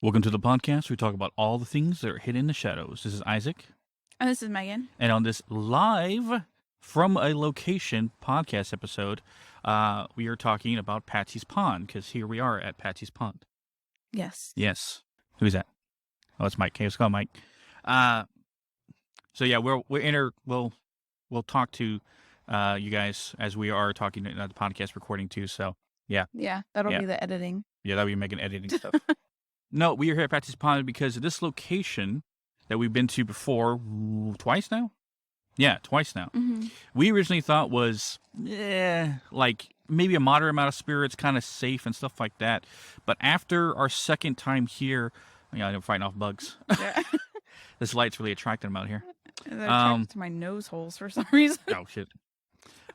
Welcome to the podcast. We talk about all the things that are hidden in the shadows. This is Isaac. And this is Megan. And on this live from a location podcast episode, we are talking about Patsy's Pond, because here we are at Patsy's Pond. Yes. Yes. Who's that? Oh, it's Mike. Hey, let's go, Mike. So yeah, we'll talk to you guys as we are talking the podcast recording too. So yeah. Yeah, that'll be the editing. Yeah, that'll be making editing stuff. No, we are here at Patsy's Pond because of this location that we've been to before twice now. Yeah, twice now. Mm-hmm. We originally thought was like maybe a moderate amount of spirits, kind of safe and stuff like that. But after our second time here, I'm fighting off bugs. Yeah. This light's really attracting them out here. They're attracted to my nose holes for some reason. Oh shit.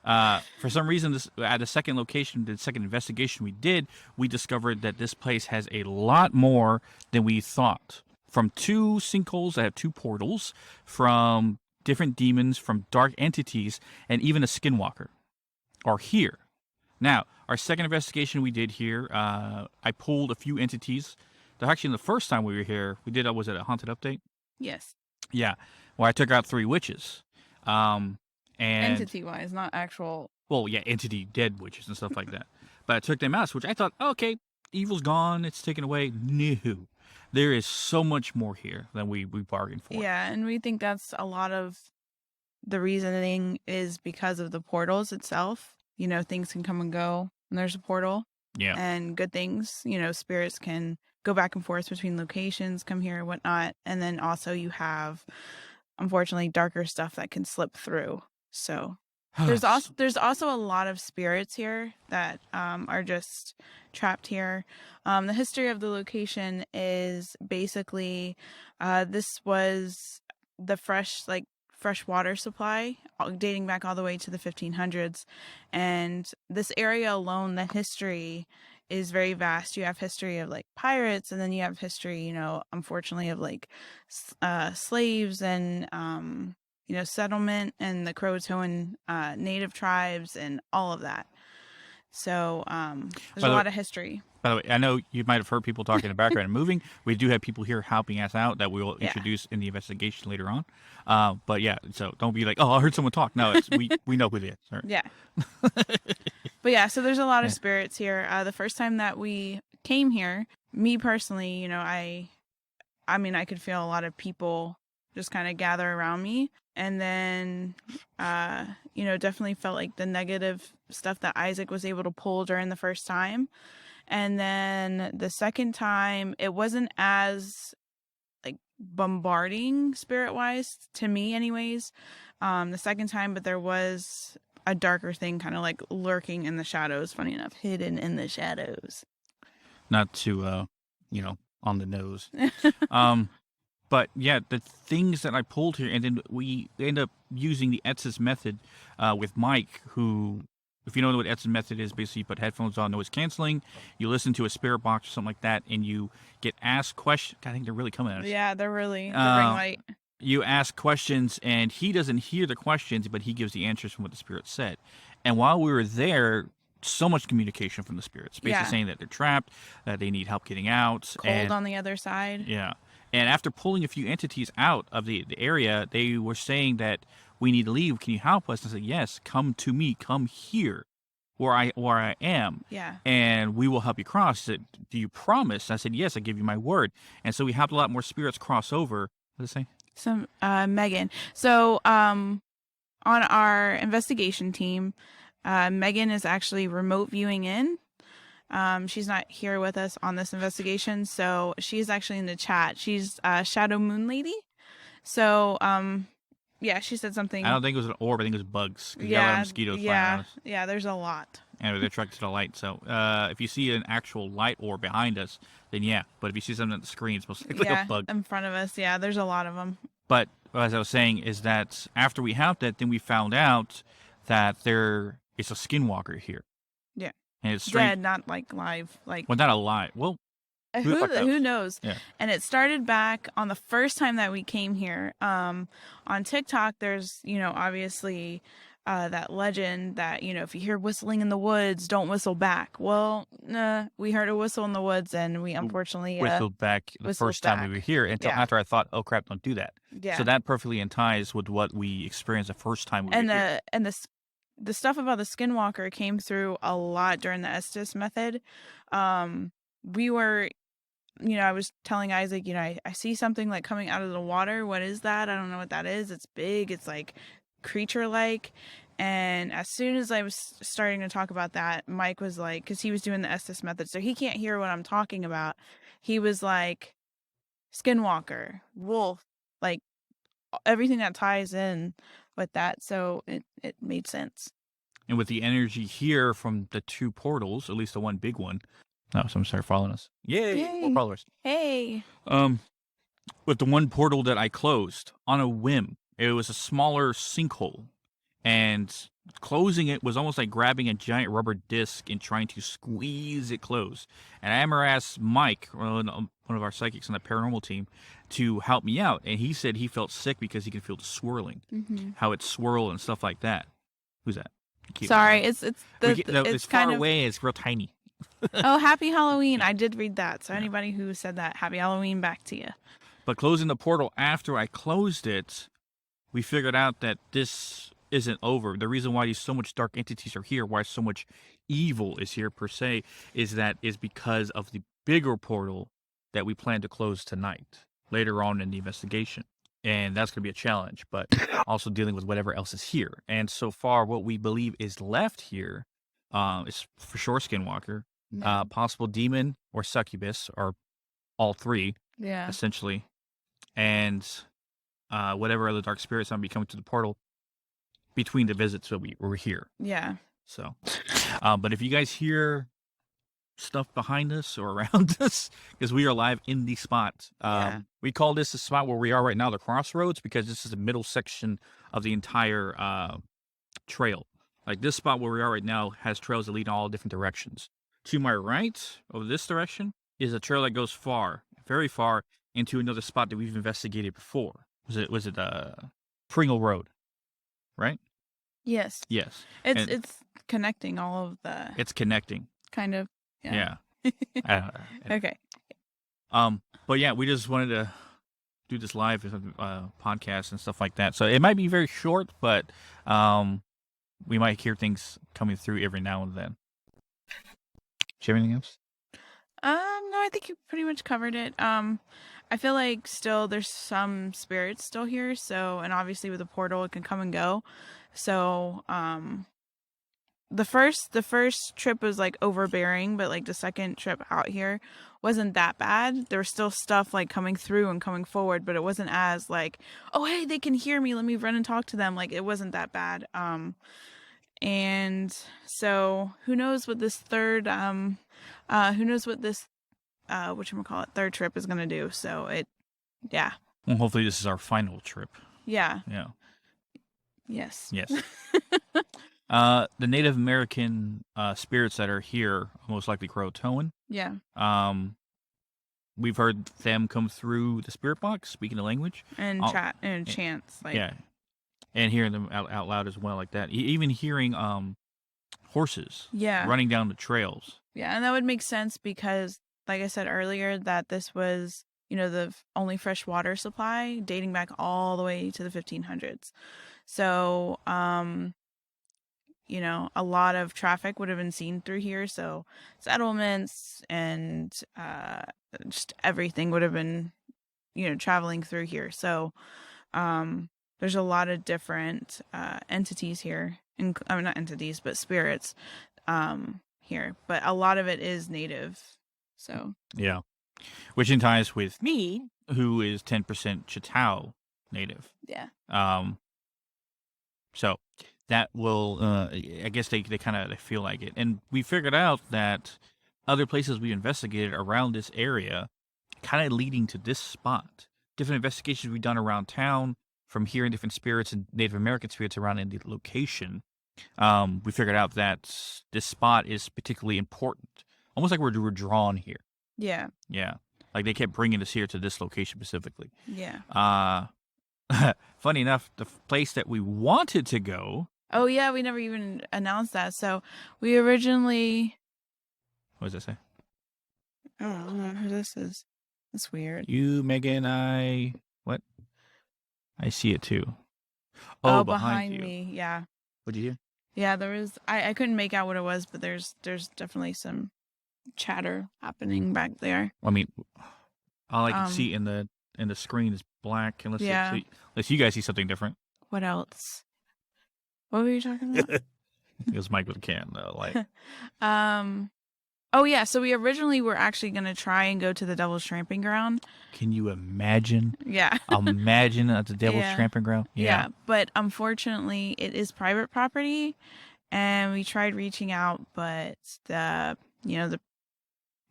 For some reason, at the second location, the second investigation we did, we discovered that this place has a lot more than we thought. From two sinkholes that have two portals, from different demons, from dark entities, and even a skinwalker are here. Now, our second investigation we did here, I pulled a few entities. Actually, the first time we were here, we did, was it a haunted update? Yes. Yeah. Well, I took out 3 witches. And entity-wise, not actual. Well, yeah, entity dead witches and stuff like that. But I took them out, which I thought, okay, evil's gone, it's taken away. No. There is so much more here than we bargained for. Yeah, and we think that's a lot of the reasoning is because of the portals itself. You know, things can come and go when there's a portal. Yeah. And good things, spirits can go back and forth between locations, come here and whatnot. And then also you have, unfortunately, darker stuff that can slip through. So there's also a lot of spirits here that are just trapped here. The history of the location is basically this was the fresh water supply dating back all the way to the 1500s. And this area alone, the history is very vast. You have history of pirates, and then you have history, unfortunately, of slaves and settlement and the Croatan native tribes and all of that. So there's a lot of history. By the way, I know you might have heard people talking in the background and moving. We do have people here helping us out that we will introduce in the investigation later on. But yeah, so don't be like, oh, I heard someone talk. No, we know who they are. Yeah. But yeah, so there's a lot of spirits here. The first time that we came here, me personally, I could feel a lot of people just kind of gather around me. And then, definitely felt like the negative stuff that Isaac was able to pull during the first time. And then the second time, it wasn't as bombarding spirit-wise to me anyways. The second time, but there was a darker thing kind of lurking in the shadows, funny enough, hidden in the shadows. Not to, on the nose. But yeah, the things that I pulled here, and then we end up using the Etz's method with Mike, who, if you know what Etz's method is, basically you put headphones on, noise canceling, you listen to a spirit box or something like that, and you get asked questions. I think they're really coming at us. Yeah, they're ring light. You ask questions, and he doesn't hear the questions, but he gives the answers from what the spirit said. And while we were there, so much communication from the spirits, basically saying that they're trapped, that they need help getting out. Cold on the other side. Yeah. And after pulling a few entities out of the area, they were saying that we need to leave. Can you help us? And I said, yes, come to me. Come here where I am. Yeah. And we will help you cross. He said, do you promise? I said, yes, I give you my word. And so we helped a lot more spirits cross over. What did it say? So, Megan. So, on our investigation team, Megan is actually remote viewing in. She's not here with us on this investigation, so she's actually in the chat. She's Shadow Moon Lady. So, she said something. I don't think it was an orb. I think it was bugs. You got a lot of mosquitoes flying around us. Yeah, there's a lot. And they're attracted to the light. So, if you see an actual light orb behind us, then yeah. But if you see something at the screen, it's most likely a bug. In front of us. Yeah, there's a lot of them. But as I was saying, is that after we helped that, then we found out that there is a skinwalker here. Yeah. And it's dead, not live. Well, not alive. Well, who knows? Yeah. And it started back on the first time that we came here. On TikTok, there's, obviously that legend that, if you hear whistling in the woods, don't whistle back. Well, nah, we heard a whistle in the woods, and we unfortunately whistled back the whistled first time we back. were here until Yeah. after I thought, oh crap, don't do that. Yeah. So that perfectly ties with what we experienced the first time we were here. And the stuff about the skinwalker came through a lot during the Estes method. We were, I was telling Isaac, I see something like coming out of the water. What is that? I don't know what that is. It's big. It's like creature-like. And as soon as I was starting to talk about that, Mike was like, because he was doing the Estes method, so he can't hear what I'm talking about. He was like, skinwalker, wolf, like everything that ties in with that. So it made sense. And with the energy here from the 2 portals, at least the one big one. Oh, someone started following us. Yay! More followers. Hey. With the one portal that I closed on a whim, it was a smaller sinkhole. And closing it was almost like grabbing a giant rubber disc and trying to squeeze it closed. And I remember asked Mike, one of our psychics on the paranormal team, to help me out. And he said he felt sick because he could feel the swirling, how it swirled and stuff like that. Who's that? Sorry, it's it's kind far of away. It's real tiny. Oh, happy Halloween. I did read that. So anybody who said that, happy Halloween back to you. But closing the portal after I closed it, we figured out that this isn't over. The reason why so much dark entities are here, why so much evil is here per se, is because of the bigger portal that we plan to close tonight, later on in the investigation. And that's going to be a challenge, but also dealing with whatever else is here. And so far, what we believe is left here is for sure Skinwalker, possible demon or succubus, or all 3, essentially. And whatever other dark spirits might be coming to the portal between the visits that we were here. Yeah. So, but if you guys hear stuff behind us or around us, because we are live in the spot. We call this the spot where we are right now, the crossroads, because this is the middle section of the entire trail. Like this spot where we are right now has trails that lead in all different directions. To my right, over this direction, is a trail that goes far, very far, into another spot that we've investigated before. Was it Pringle Road, right? Yes. Yes. It's connecting all of the. It's connecting. Kind of. Yeah. Okay. But yeah, we just wanted to do this live podcast and stuff like that. So it might be very short, but we might hear things coming through every now and then. Do you have anything else? No, I think you pretty much covered it. I feel like still there's some spirits still here, so, and obviously with the portal it can come and go. So, the first trip was like overbearing, but like the second trip out here wasn't that bad. There was still stuff like coming through and coming forward, but it wasn't as like, oh hey, they can hear me, let me run and talk to them. Like it wasn't that bad. And so who knows what this third third trip is gonna do. So Well, hopefully this is our final trip. Yeah. Yes. Yes. The Native American spirits that are here are most likely Croatoan. Yeah. We've heard them come through the spirit box, speaking the language. And chat and chants. Like, yeah. And hearing them out loud as well, like that. Even hearing horses running down the trails. Yeah, and that would make sense because, like I said earlier, that this was, the only fresh water supply dating back all the way to the 1500s. So, a lot of traffic would have been seen through here. So settlements and just everything would have been, traveling through here. So there's a lot of different entities here. Not entities, but spirits here. But a lot of it is native. So yeah, which in ties with me, who is 10% Chitao native. Yeah. So that will, I guess they kind of feel like it. And we figured out that other places we investigated around this area, kind of leading to this spot. Different investigations we've done around town, from hearing different spirits and Native American spirits around in the location. We figured out that this spot is particularly important. Almost like we're drawn here. Yeah. Yeah. Like they kept bringing us here to this location specifically. Yeah. Funny enough, the place that we wanted to go Oh yeah, we never even announced that. So we originally. What does that say? I don't know who this is. That's weird. You, Megan, what? I see it too. Oh, behind you. me. Yeah. What'd you hear? Yeah, there was. I couldn't make out what it was, but there's definitely some chatter happening back there. I mean, all I can see in the screen is black. Unless you guys see something different. What else? What were you talking about? It was Mike with a can, though. Like, oh yeah. So we originally were actually gonna try and go to the Devil's Tramping Ground. can you imagine? Yeah. Imagine at the Devil's Yeah. Tramping Ground. Yeah. But unfortunately, it is private property, and we tried reaching out, but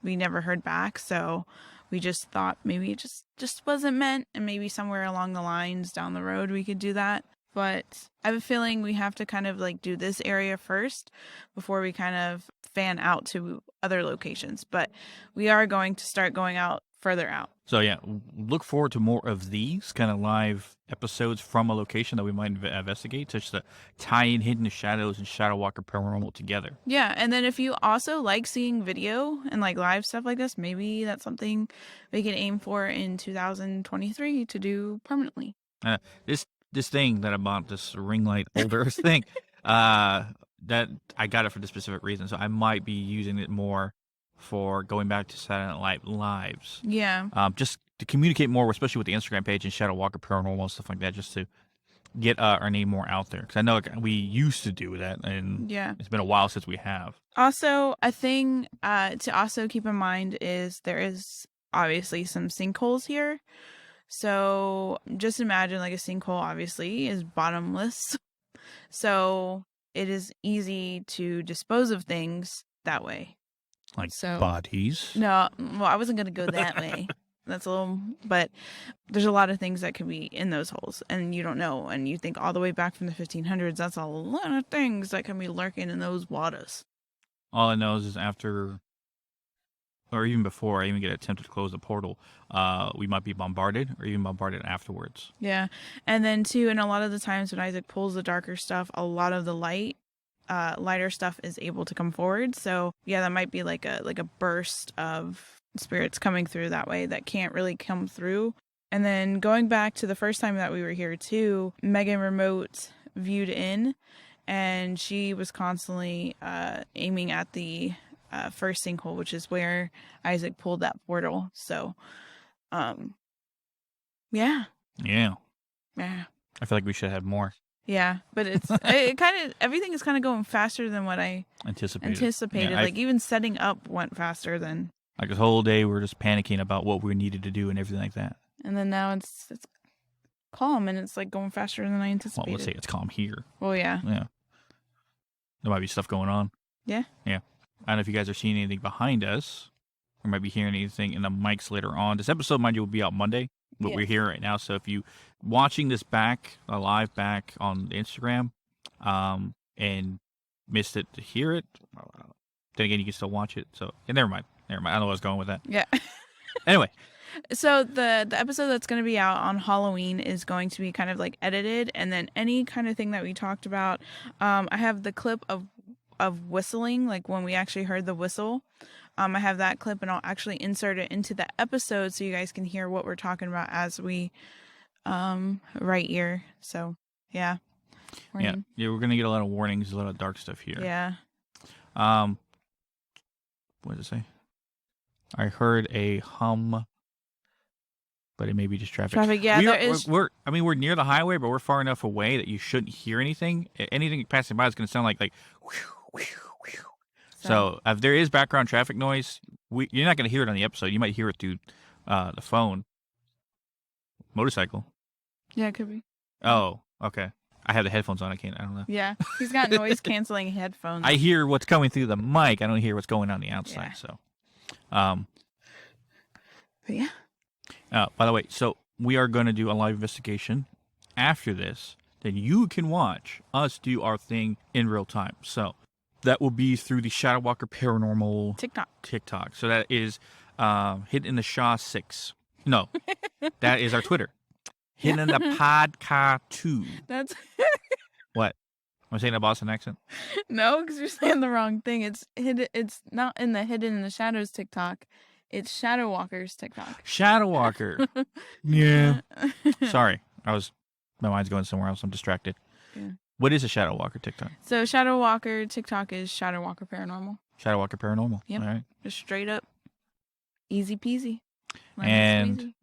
we never heard back. So we just thought maybe it just wasn't meant, and maybe somewhere along the lines down the road we could do that. But I have a feeling we have to kind of like do this area first before we kind of fan out to other locations. But we are going to start going out further out. So yeah, look forward to more of these kind of live episodes from a location that we might investigate, just to tie in Hidden Shadows and Shadow Walker Paranormal together. Yeah, and then if you also like seeing video and like live stuff like this, maybe that's something we can aim for in 2023 to do permanently. This thing that I bought, this ring light holder thing, that I got it for this specific reason. So I might be using it more for going back to Saturday Night Lives. Yeah. Just to communicate more, especially with the Instagram page and Shadow Walker Paranormal and stuff like that, just to get our name more out there. Because I know we used to do that, and it's been a while since we have. Also, a thing to also keep in mind is there is obviously some sinkholes here. So just imagine like a sinkhole obviously is bottomless. So it is easy to dispose of things that way. Like bodies? No, well, I wasn't going to go that way. That's a little, but there's a lot of things that can be in those holes and you don't know. And you think all the way back from the 1500s, that's a lot of things that can be lurking in those waters. All I know is after, or even before I even get attempted to close the portal, we might be bombarded or even bombarded afterwards. Yeah. And then too, and a lot of the times when Isaac pulls the darker stuff, a lot of the lighter stuff is able to come forward. So yeah, that might be like a burst of spirits coming through that way that can't really come through. And then going back to the first time that we were here too, Megan remote viewed in, and she was constantly aiming at the first sinkhole, which is where Isaac pulled that portal. So, yeah. I feel like we should have more. Yeah, but it kind of everything is kind of going faster than what I anticipated. Yeah, like even setting up went faster than like this whole day. We're just panicking about what we needed to do and everything like that. And then now it's calm and it's like going faster than I anticipated. Well, let's say it's calm here. Well, yeah. There might be stuff going on. Yeah. I don't know if you guys are seeing anything behind us. We might be hearing anything in the mics later on. This episode, mind you, will be out Monday, but we're here right now. So if you watching this back, live back on Instagram, and missed it to hear it, then again, you can still watch it. So never mind. I don't know where I was going with that. Yeah. Anyway. So the episode that's going to be out on Halloween is going to be kind of like edited, and then any kind of thing that we talked about, I have the clip of whistling, like when we actually heard the whistle. I have that clip, and I'll actually insert it into the episode so you guys can hear what we're talking about as we right here. So yeah. We're gonna get a lot of warnings, a lot of dark stuff here. Yeah. What did it say? I heard a hum, but it may be just traffic. We're near the highway, but we're far enough away that you shouldn't hear anything. Anything passing by is going to sound like whew, whew, whew. So if there is background traffic noise, you're not going to hear it on the episode. You might hear it through the phone. Motorcycle. Yeah, it could be. Oh, okay. I have the headphones on. I don't know. Yeah, he's got noise canceling headphones. I hear what's coming through the mic. I don't hear what's going on the outside. So, but yeah. By the way, so we are going to do a live investigation after this. Then you can watch us do our thing in real time. So that will be through the Shadow Walker Paranormal TikTok. So that is Hidden in the Shaw 6. No, that is our Twitter. Hidden in the Podcast 2. That's what? Am I saying a Boston accent? No, because you're saying the wrong thing. It's hidden. It's not in the Hidden in the Shadows TikTok. It's Shadow Walker's TikTok. Shadow Walker. Yeah. Sorry, my mind's going somewhere else. I'm distracted. Yeah. What is a Shadow Walker TikTok? So Shadow Walker TikTok is Shadow Walker Paranormal. Shadow Walker Paranormal. Yep. All right. Just straight up, easy peasy. And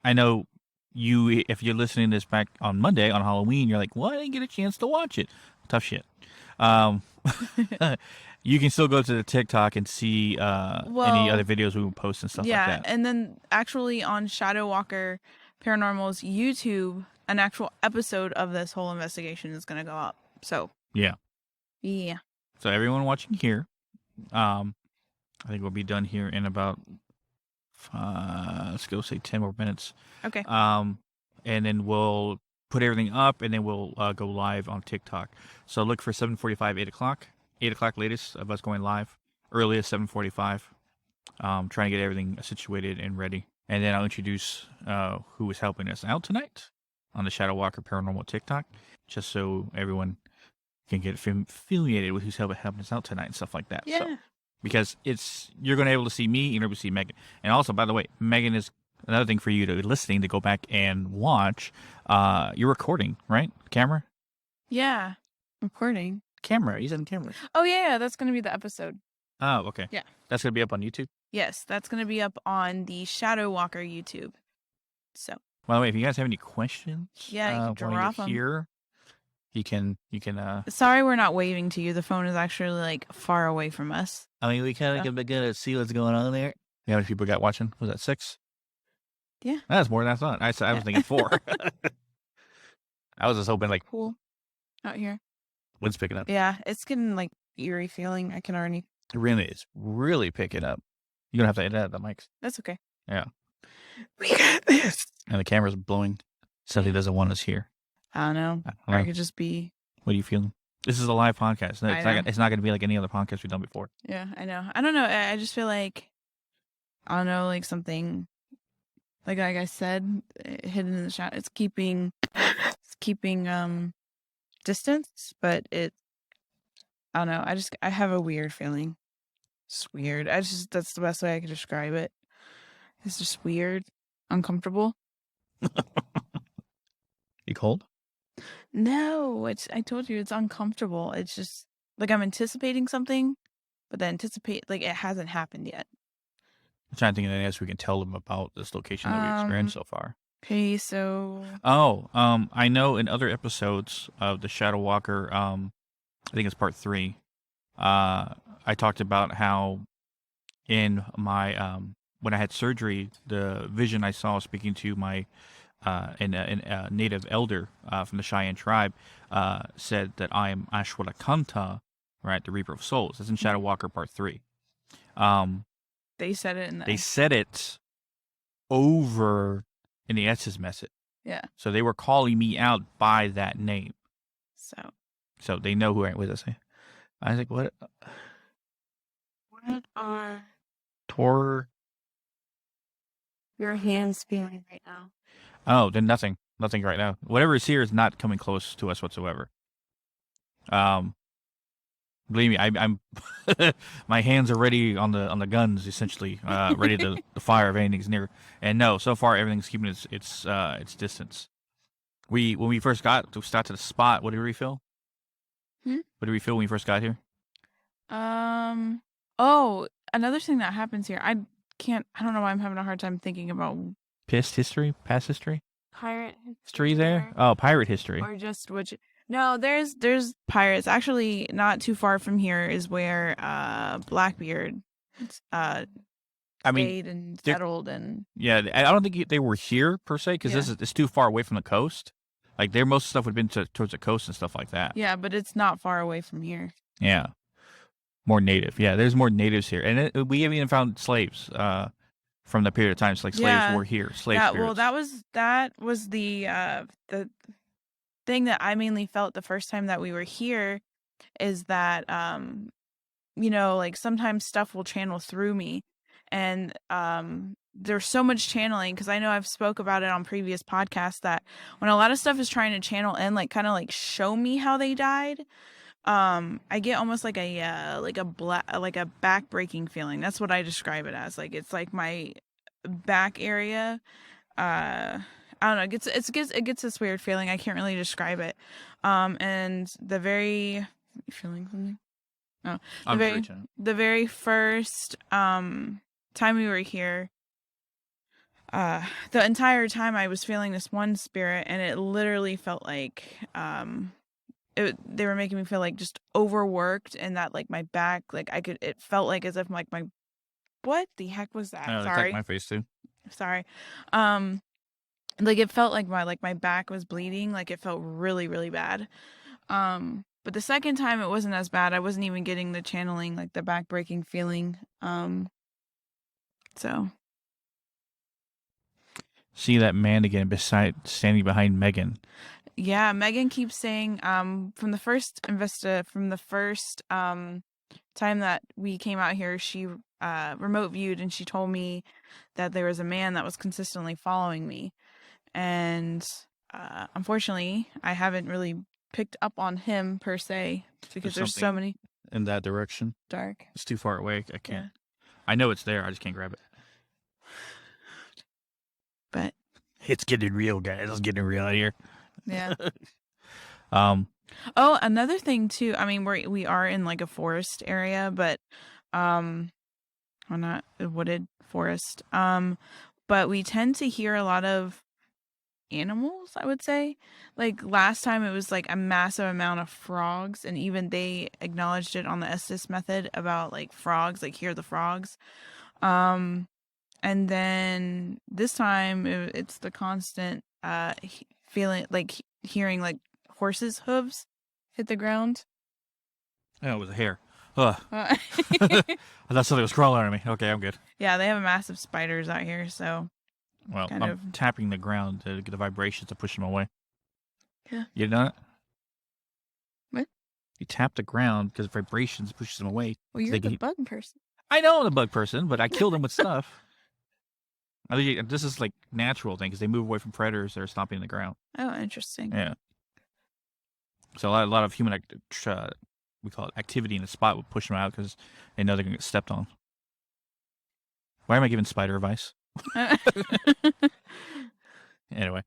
I know you, if you're listening to this back on Monday on Halloween, you're like, well, I didn't get a chance to watch it. Tough shit. You can still go to the TikTok and see any other videos we will post and stuff like that. Yeah, and then actually on Shadow Walker Paranormal's YouTube, an actual episode of this whole investigation is going to go up. So yeah. So everyone watching here, I think we'll be done here in about let's go say 10 more minutes. Okay. And then we'll put everything up, and then we'll go live on TikTok. So look for 7:45, 8 o'clock. 8 o'clock latest of us going live. Earliest 7:45. Trying to get everything situated and ready. And then I'll introduce who is helping us out tonight on the Shadow Walker Paranormal TikTok, just so everyone can get affiliated with who's helping us out tonight and stuff like that. Yeah. So, because you're going to be able to see me, you're going to see Megan. And also, by the way, Megan is another thing for you to listening to go back and watch. You're recording, right? Camera? Yeah. Recording. Camera. You said camera. Oh, yeah. That's going to be the episode. Oh, okay. Yeah. That's going to be up on YouTube? Yes. That's going to be up on the Shadow Walker YouTube. So. By the way, if you guys have any questions, yeah, you can drop them here. You can. Sorry, we're not waving to you. The phone is actually like far away from us. I mean, we kind of get to see what's going on there. Yeah, how many people got watching? Was that 6? Yeah, that's more than I thought. I was thinking 4. I was just hoping like cool out here. Wind's picking up. Yeah, it's getting like eerie feeling. I can already. It really is really picking up. You're gonna have to edit out the mics. That's okay. Yeah. We got this. And the camera's blowing. Sally doesn't want us here. I don't know. Or it could just be. What are you feeling? This is a live podcast. It's not going to be like any other podcast we've done before. Yeah, I know. I don't know. I just feel like, I don't know, like something, like I said, hidden in the shadow. It's keeping distance, but I don't know. I have a weird feeling. It's weird. That's the best way I could describe it. It's just weird, uncomfortable. You cold? No, I told you it's uncomfortable. It's just like I'm anticipating something, but it hasn't happened yet. I'm trying to think of anything else we can tell them about this location that we've experienced so far. Okay, so I know in other episodes of the Shadow Walker, I think it's part 3. I talked about how in my when I had surgery, the vision I saw speaking to my a native elder from the Cheyenne tribe said that I am Ashwalakanta, right, the Reaper of Souls. That's in Shadow Walker Part 3. They said it They said it over in the Estes message. Yeah. So they were calling me out by that name. So they know who I was. I say, I was like, what? What are your hands feeling right now? Oh, then nothing right now. Whatever is here is not coming close to us whatsoever. Believe me, I'm my hands are ready on the guns, essentially, ready to fire if anything's near. And no, so far everything's keeping its distance. When we first got to the spot, what did we feel? What did we feel when we first got here? Oh, another thing that happens here. I don't know why I'm having a hard time thinking about Past history? pirate History there? Oh, pirate history. or just no, there's pirates. Actually, not too far from here is where Blackbeard stayed and settled and yeah, I don't think they were here per se because it's too far away from the coast. Like most stuff would have been towards the coast and stuff like that. Yeah, but it's not far away from here. Yeah, more native. Yeah, there's more natives here, and we haven't even found slaves from the period of time. So, like slaves were here. Well, that was the thing that I mainly felt the first time that we were here is that like sometimes stuff will channel through me, and there's so much channeling because I know I've spoke about it on previous podcasts that when a lot of stuff is trying to channel in, like kind of like show me how they died, I get almost like a back breaking feeling. That's what I describe it as. Like it's like my back area. I don't know. It gets this weird feeling. I can't really describe it. And the very you feeling something. Oh, I'm preaching. the very first time we were here, the entire time I was feeling this one spirit, and it literally felt like they were making me feel like just overworked, and that like my back, like it felt like as if like my what the heck was that? Oh, Sorry, my face too. sorry. Like it felt like my back was bleeding, like it felt really really bad. But the second time it wasn't as bad. I wasn't even getting the channeling, like the back breaking feeling. So See that man again standing behind Megan. yeah, Megan keeps saying from the first time that we came out here, she remote viewed, and she told me that there was a man that was consistently following me, and unfortunately I haven't really picked up on him per se because there's so many in that direction. dark. It's too far away. I can't. Yeah. I know it's there. I just can't grab it. But it's getting real, guys. It's getting real out here. yeah. Oh, another thing too. I mean, we are in like a forest area, but well, not a wooded forest. But we tend to hear a lot of animals, I would say. Like last time it was like a massive amount of frogs, and even they acknowledged it on the Estes method about like frogs, like hear the frogs. And then this time it's the constant feeling like hearing like horses' hooves hit the ground. Oh, it was a hare. I thought something was crawling on me. Okay, I'm good. Yeah, they have massive spiders out here, so well, I'm tapping the ground to get the vibrations to push them away. Yeah. You know it? What? You tap the ground because vibrations pushes them away. Well, you're the bug person. I know I'm the bug person, but I kill them with stuff. This is like natural thing because they move away from predators that are stomping the ground. Oh, interesting. Yeah. So a lot of human, we call it activity in the spot would push them out because they know they're going to get stepped on. Why am I giving spider advice? Anyway,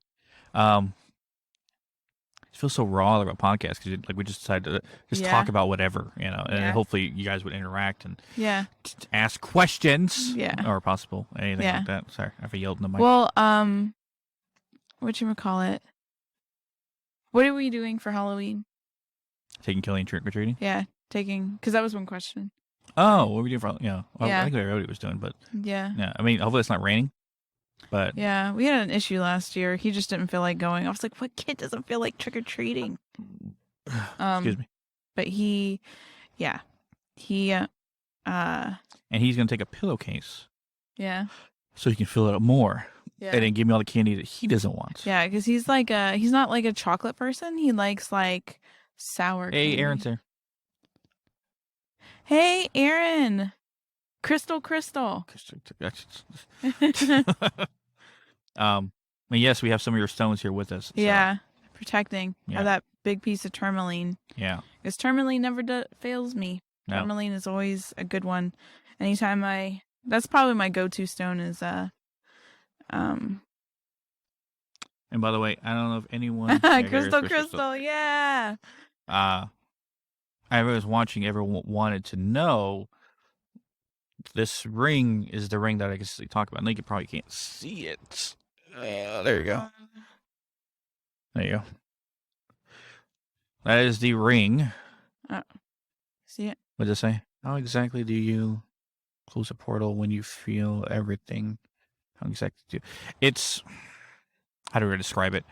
it feels so raw about podcasts because like we just decided to just talk about whatever, and hopefully you guys would interact and ask questions, or possible anything like that. Sorry, I yelled in the mic. Well, whatchamacallit? What are we doing for Halloween? Taking Kelly and trick or treating? Yeah, because that was one question. Oh, what were we doing for? I think I already was doing, but yeah. I mean, hopefully it's not raining. But yeah, we had an issue last year. He just didn't feel like going. I was like, "What kid doesn't feel like trick or treating?" Excuse me. But and he's gonna take a pillowcase. Yeah. So he can fill it up more. Yeah. And then give me all the candy that he doesn't want. Yeah, because he's not like a chocolate person. He likes like sour candy. Hey, Aaron's there. Hey, Aaron. Crystal. Yes, we have some of your stones here with us. So. Yeah, protecting. I have that big piece of tourmaline. Yeah. Because tourmaline never fails me. No. Tourmaline is always a good one. Anytime that's probably my go-to stone is And by the way, I don't know if anyone Crystal, yeah. I was watching. Everyone wanted to know. This ring is the ring that I guess they talk about. I think you probably can't see it. There you go. There you go. That is the ring. See it? What does it say? How exactly do you close a portal when you feel everything? How exactly do it's? How do I describe it?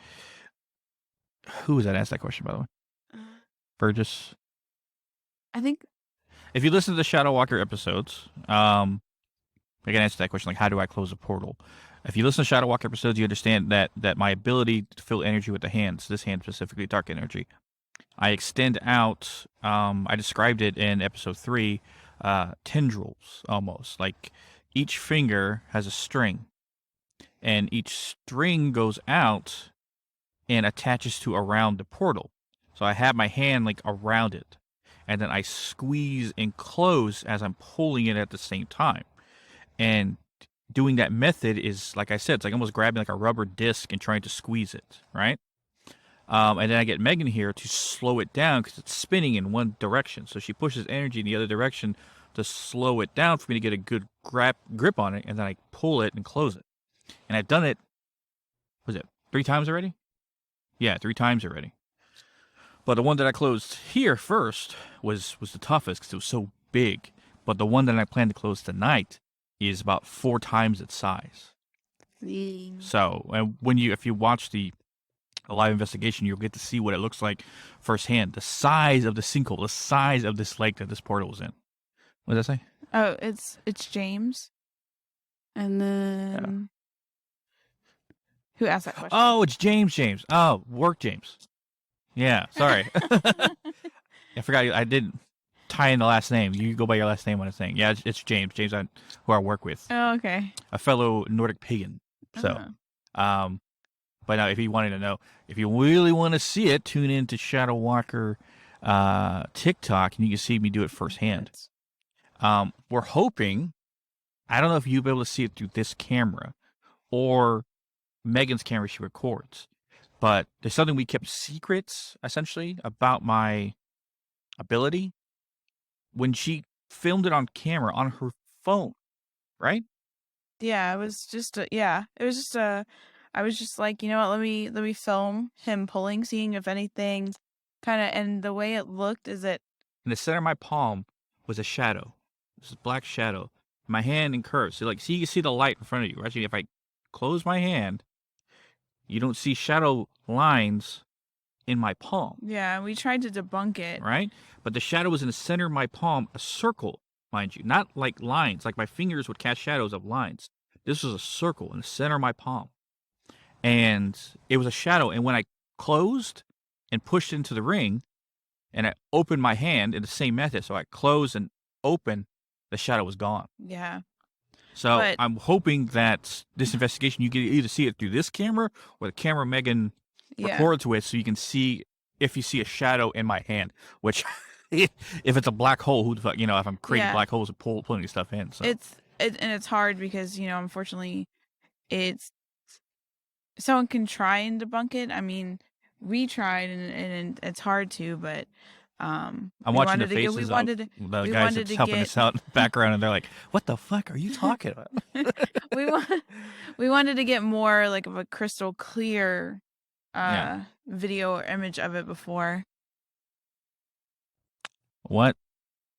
Who was that asked that question, by the way? Burgess. I think. If you listen to the Shadow Walker episodes, I can answer that question, like, how do I close a portal? If you listen to Shadow Walker episodes, you understand that my ability to feel energy with the hands, this hand specifically, dark energy, I extend out, I described it in episode 3, tendrils, almost. Like, each finger has a string, and each string goes out and attaches to around the portal. So I have my hand, like, around it. and then I squeeze and close as I'm pulling it at the same time. And doing that method is, like I said, it's like almost grabbing like a rubber disc and trying to squeeze it, right? And then I get Megan here to slow it down because it's spinning in one direction. So she pushes energy in the other direction to slow it down for me to get a good grip on it, and then I pull it and close it. And I've done it, was it 3 times already? Yeah, 3 times already. But the one that I closed here first was the toughest because it was so big. But the one that I plan to close tonight is about 4 times its size. So, and if you watch the live investigation, you'll get to see what it looks like firsthand. The size of the sinkhole, the size of this lake that this portal was in. What does that say? Oh, it's James. And then who asked that question? Oh, it's James. Oh, work James. Yeah, sorry. I forgot. I didn't tie in the last name. You go by your last name on a thing. Yeah, it's James. James, who I work with. Oh, okay. A fellow Nordic pagan. So, but now if you wanted to know, if you really want to see it, tune in to Shadow Walker TikTok, and you can see me do it firsthand. We're hoping, I don't know if you'll be able to see it through this camera or Megan's camera she records, but there's something we kept secrets, essentially, about my ability when she filmed it on camera on her phone, right? Yeah, it was just I was just like, you know what, let me film him pulling, seeing if anything kind of, and the way it looked is that in the center of my palm was a shadow. This is black shadow. My hand in curves. So like, see, you can see the light in front of you. Actually, if I close my hand, you don't see shadow lines in my palm. Yeah, we tried to debunk it. Right? But the shadow was in the center of my palm, a circle, mind you. Not like lines, like my fingers would cast shadows of lines. This was a circle in the center of my palm. And it was a shadow. And when I closed and pushed into the ring, and I opened my hand in the same method, so I closed and opened, the shadow was gone. Yeah. So But I'm hoping that this investigation, you can either see it through this camera or the camera Megan records with, so you can see if you see a shadow in my hand, which if it's a black hole, who the fuck, if I'm creating black holes and pulling stuff in. So it's hard because, unfortunately, it's someone can try and debunk it. I mean, we tried and it's hard to, but I'm watching the faces of the guys that's helping us out in the background, and they're like, "What the fuck are you talking about?" we wanted to get more like of a crystal clear video or image of it before. What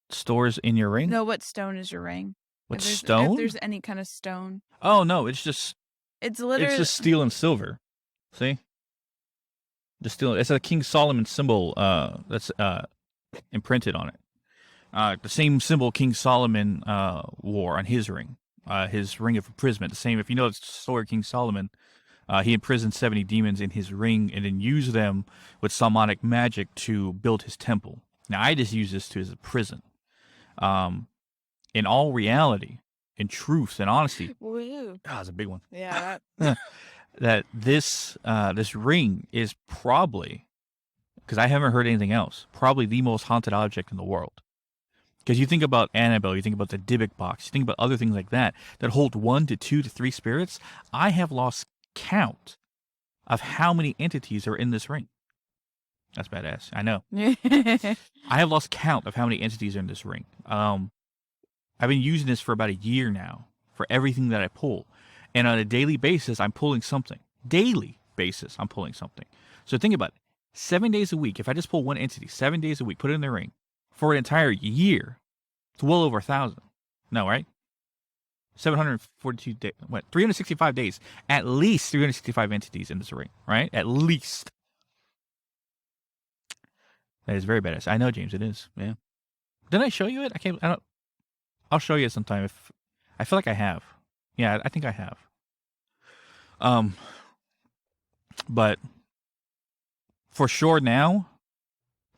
stores in your ring? No, what stone is your ring? What stone? If there's any kind of stone. Oh no, it's just literally it's just steel and silver. See? Just steel. It's a King Solomon symbol that's imprinted on it. The same symbol King Solomon wore on his ring of imprisonment. The same, if you know the story of King Solomon, he imprisoned 70 demons in his ring and then used them with Solomonic magic to build his temple. Now, I just use this as a prison. In all reality, in truth and honesty, it's a big one. Yeah. That this ring is probably, because I haven't heard anything else, probably the most haunted object in the world. Because you think about Annabelle, you think about the Dybbuk box, you think about other things like that hold 1 to 2 to 3 spirits. I have lost count of how many entities are in this ring. That's badass. I know. I have lost count of how many entities are in this ring. I've been using this for about a year now for everything that I pull. And on a daily basis, I'm pulling something. Daily basis, I'm pulling something. So think about it. 7 days a week, if I just pull one entity, 7 days a week, put it in the ring, for an entire year, it's well over 1,000. No, right? 742 days. What? 365 days. At least 365 entities in this ring, right? At least. That is very badass. I know, James, it is. Yeah. Didn't I show you it? I'll show you it sometime. If I feel like I have. Yeah, I think I have. But for sure now,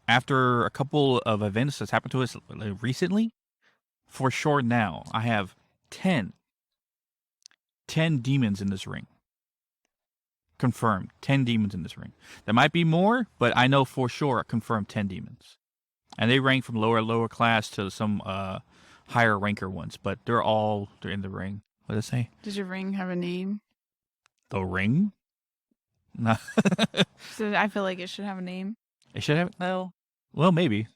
after a couple of events that's happened to us recently, for sure now, I have 10 demons in this ring. Confirmed. 10 demons in this ring. There might be more, but I know for sure I confirmed 10 demons. And they rank from lower class to some higher ranker ones, but they're in the ring. What did it say? Does your ring have a name? The ring? No. So I feel like it should have a name. It should have. Well, maybe.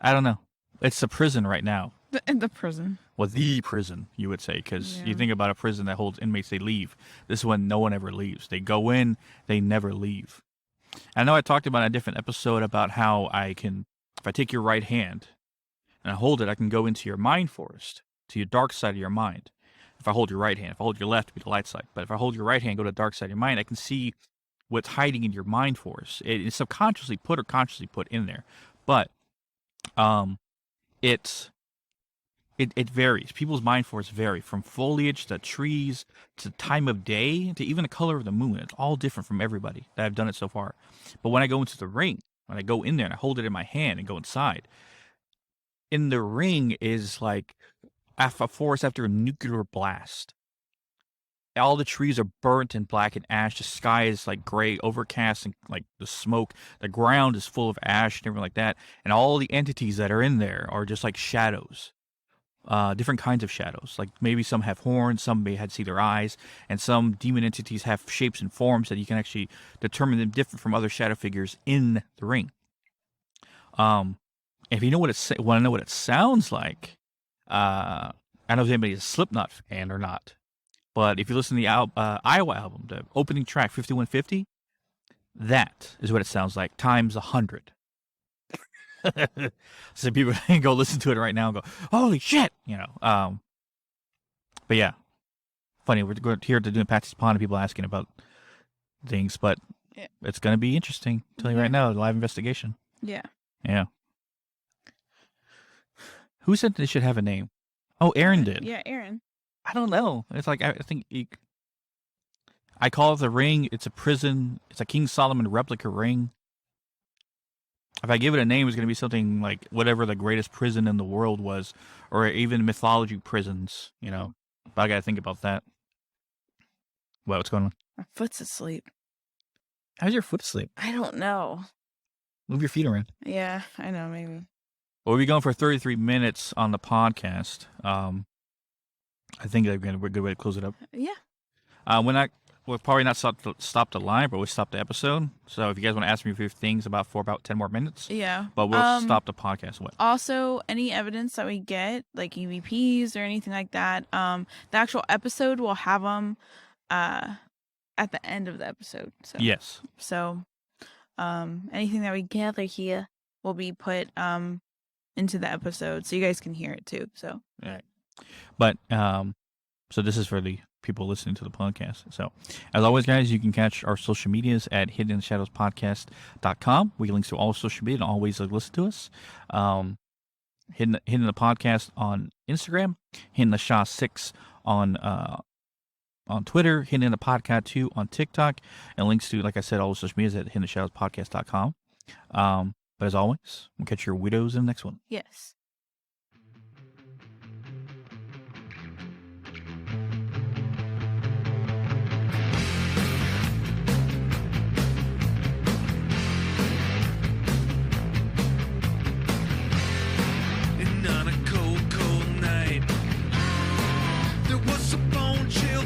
I don't know. It's a prison right now. The prison. Well, the prison, you would say, because Yeah. you think about a prison that holds inmates, they leave. This one, no one ever leaves. They go in, they never leave. I know I talked about in a different episode about how if I take your right hand and I hold it, I can go into your mind forest, to your dark side of your mind. If I hold your right hand, if I hold your left, it'll be the light side. But if I hold your right hand, go to the dark side of your mind, I can see what's hiding in your mind forest. It is subconsciously put or consciously put in there. But it varies. People's mind forests vary from foliage to trees to time of day to even the color of the moon. It's all different from everybody that I've done it so far. But when I go into the ring, when I go in there and I hold it in my hand and go inside, in the ring is like a forest after a nuclear blast. All the trees are burnt and black and ash. The sky is like gray, overcast, and like the smoke. The ground is full of ash and everything like that. And all the entities that are in there are just like shadows. Different kinds of shadows. Like maybe some have horns, some may see their eyes, and some demon entities have shapes and forms that you can actually determine them different from other shadow figures in the ring. If you want to know what it sounds like, I don't know if anybody's a Slipknot fan or not, but if you listen to the Iowa album, the opening track 5150, that is what it sounds like times 100. So people can go listen to it right now and go, holy shit, but yeah, funny, we're here to do Patsy's Pond and people asking about things, but yeah. It's going to be interesting. I'm telling you right now, live investigation. Yeah. Who said they should have a name? Oh, Aaron did. Yeah, Aaron. I don't know. It's like, I think I call it the ring. It's a prison. It's a King Solomon replica ring. If I give it a name, it's going to be something like whatever the greatest prison in the world was, or even mythology prisons, But I got to think about that. What's going on? My foot's asleep. How's your foot asleep? I don't know. Move your feet around. Yeah, I know, maybe. Well, we'll be going for 33 minutes on the podcast. I think that'd be a good way to close it up. Yeah. We'll probably not stop the line, but we'll stop the episode. So if you guys want to ask me a few things for about 10 more minutes. Yeah. But we'll stop the podcast. Also, any evidence that we get, like EVPs or anything like that, the actual episode, we'll have them at the end of the episode. So. Yes. So anything that we gather here will be put into the episode so you guys can hear it too. So. All right. But so this is for the people listening to the podcast. So as always, guys, you can catch our social medias at hiddenshadowspodcast.com. We links to all social media and all ways to listen to us. Hidden the podcast on Instagram, Hidden the Shaw 6 on Twitter, Hidden the Podcast 2 on TikTok, and links to, like I said, all the social medias at hiddenshadowspodcast.com. But as always, we'll catch your widows in the next one. Yes. And on a cold, cold night, there was a bone chill